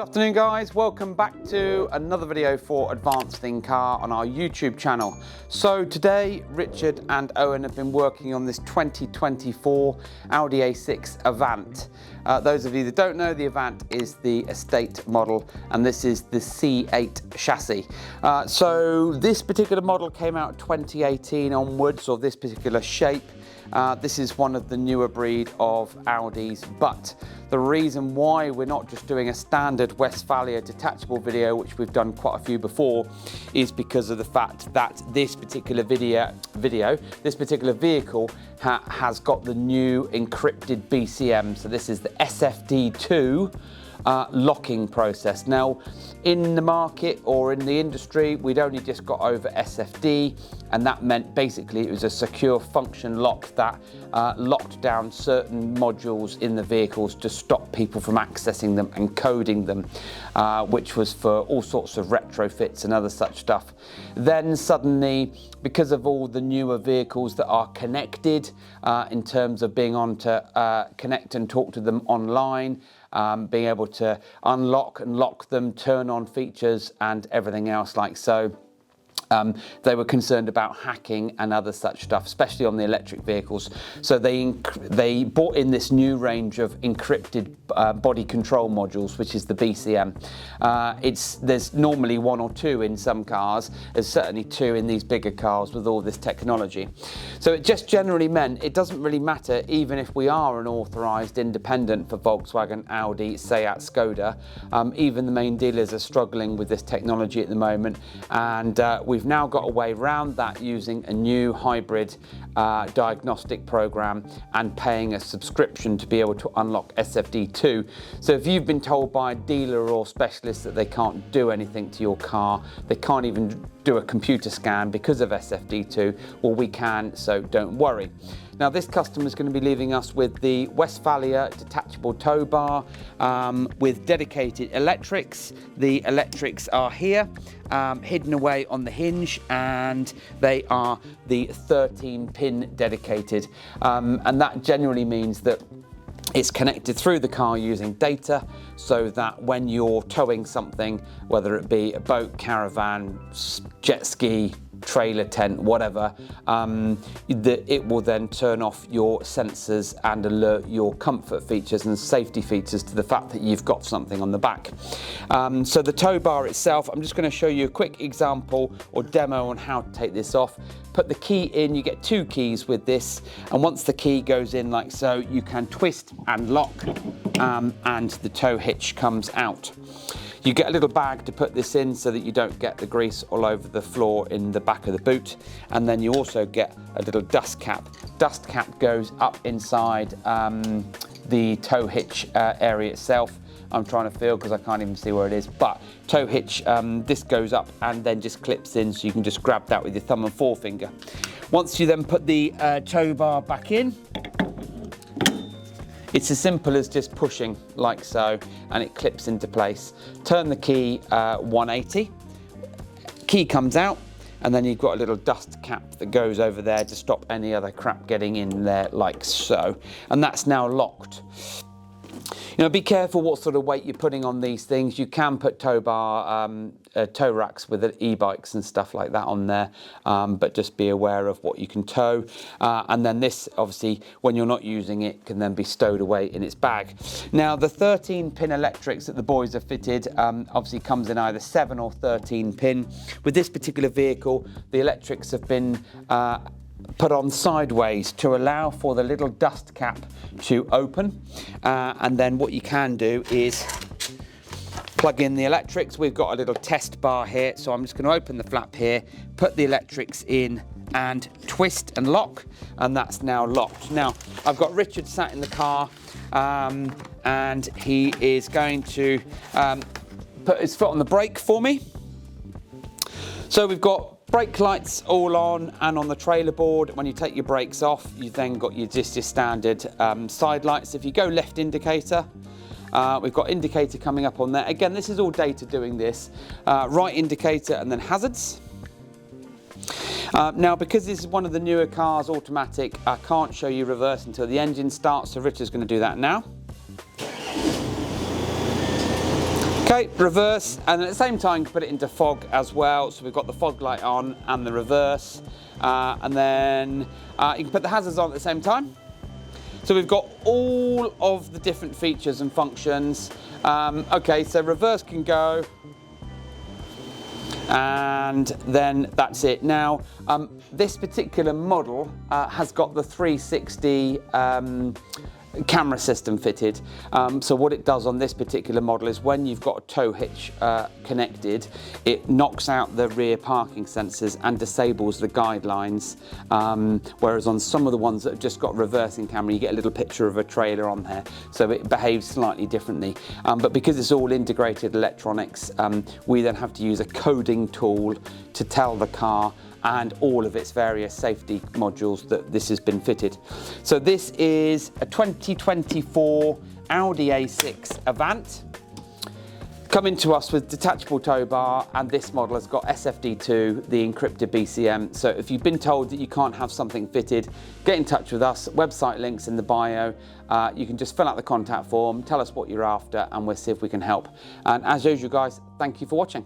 afternoon guys, welcome back to another video for Advanced in Car on our YouTube channel. So today Richard and Owen have been working on this 2024 Audi A6 Avant. Those of you that don't know, the Avant is the estate model and this is the C8 chassis. So this particular model came out 2018 onwards, or this particular shape. This is one of the newer breed of Audis, but the reason why we're not just doing a standard Westfalia detachable video, which we've done quite a few before, is because of the fact that this particular this particular vehicle has got the new encrypted BCM. So this is the SFD2 locking process. Now, in the market or in the industry, we'd only just got over SFD, and that meant basically it was a secure function lock that locked down certain modules in the vehicles to stop people from accessing them and coding them, which was for all sorts of retrofits and other such stuff. Then suddenly, because of all the newer vehicles that are connected in terms of being on to connect and talk to them online, being able to unlock and lock them, turn on features and everything else like so. They were concerned about hacking and other such stuff, especially on the electric vehicles. So they brought in this new range of encrypted body control modules, which is the BCM. There's normally one or two in some cars. There's certainly two in these bigger cars with all this technology. So it just generally meant it doesn't really matter, even if we are an authorised independent for Volkswagen, Audi, Seat, Skoda. Even the main dealers are struggling with this technology at the moment, and we've now got a way around that using a new hybrid diagnostic program and paying a subscription to be able to unlock SFD2. So if you've been told by a dealer or specialist that they can't do anything to your car, they can't even do a computer scan because of SFD2, well, we can, so don't worry. Now, this customer is going to be leaving us with the Westfalia detachable tow bar with dedicated electrics. The electrics are here, hidden away on the hinge, and they are the 13-pin dedicated. And that generally means that it's connected through the car using data, so that when you're towing something, whether it be a boat, caravan, jet ski, trailer, tent, whatever, it will then turn off your sensors and alert your comfort features and safety features to the fact that you've got something on the back. So the tow bar itself, I'm just going to show you a quick example or demo on how to take this off. Put the key in, you get two keys with this, and once the key goes in like so, you can twist and lock, and the tow hitch comes out. You get a little bag to put this in so that you don't get the grease all over the floor in the back of the boot, and then you also get a little dust cap. Dust cap goes up inside the tow hitch area itself. I'm trying to feel because I can't even see where it is, but tow hitch, this goes up and then just clips in, so you can just grab that with your thumb and forefinger. Once you then put the tow bar back in, it's as simple as just pushing like so, and it clips into place. Turn the key 180, key comes out, and then you've got a little dust cap that goes over there to stop any other crap getting in there like so. And that's now locked. You know, be careful what sort of weight you're putting on these things. You can put tow racks with e-bikes and stuff like that on there, but just be aware of what you can tow. And then this, obviously, when you're not using it, can then be stowed away in its bag. Now, the 13-pin electrics that the boys have fitted obviously comes in either 7 or 13 pin. With this particular vehicle, the electrics have been put on sideways to allow for the little dust cap to open, and then what you can do is plug in the electrics. We've got a little test bar here, so I'm just going to open the flap here, put the electrics in and twist and lock, and that's now locked. Now, I've got Richard sat in the car, and he is going to put his foot on the brake for me. So we've got brake lights all on, and on the trailer board, when you take your brakes off, you've then got your standard side lights. If you go left indicator, we've got indicator coming up on there. Again, this is all data doing this. Right indicator and then hazards. Now, because this is one of the newer cars, automatic, I can't show you reverse until the engine starts, so Richard's going to do that now. Okay, reverse, and at the same time put it into fog as well. So we've got the fog light on and the reverse, and then you can put the hazards on at the same time. So we've got all of the different features and functions. Okay, so reverse can go, and then that's it. Now, this particular model has got the 360 camera system fitted. So what it does on this particular model is when you've got a tow hitch connected, it knocks out the rear parking sensors and disables the guidelines. Whereas on some of the ones that have just got reversing camera, you get a little picture of a trailer on there. So it behaves slightly differently. But because it's all integrated electronics, we then have to use a coding tool to tell the car and all of its various safety modules that this has been fitted. So this is a 2024 Audi A6 Avant, coming to us with detachable tow bar, and this model has got SFD2, the encrypted BCM. So if you've been told that you can't have something fitted, get in touch with us. Website links in the bio. You can just fill out the contact form, tell us what you're after, and we'll see if we can help. And as usual, guys, thank you for watching.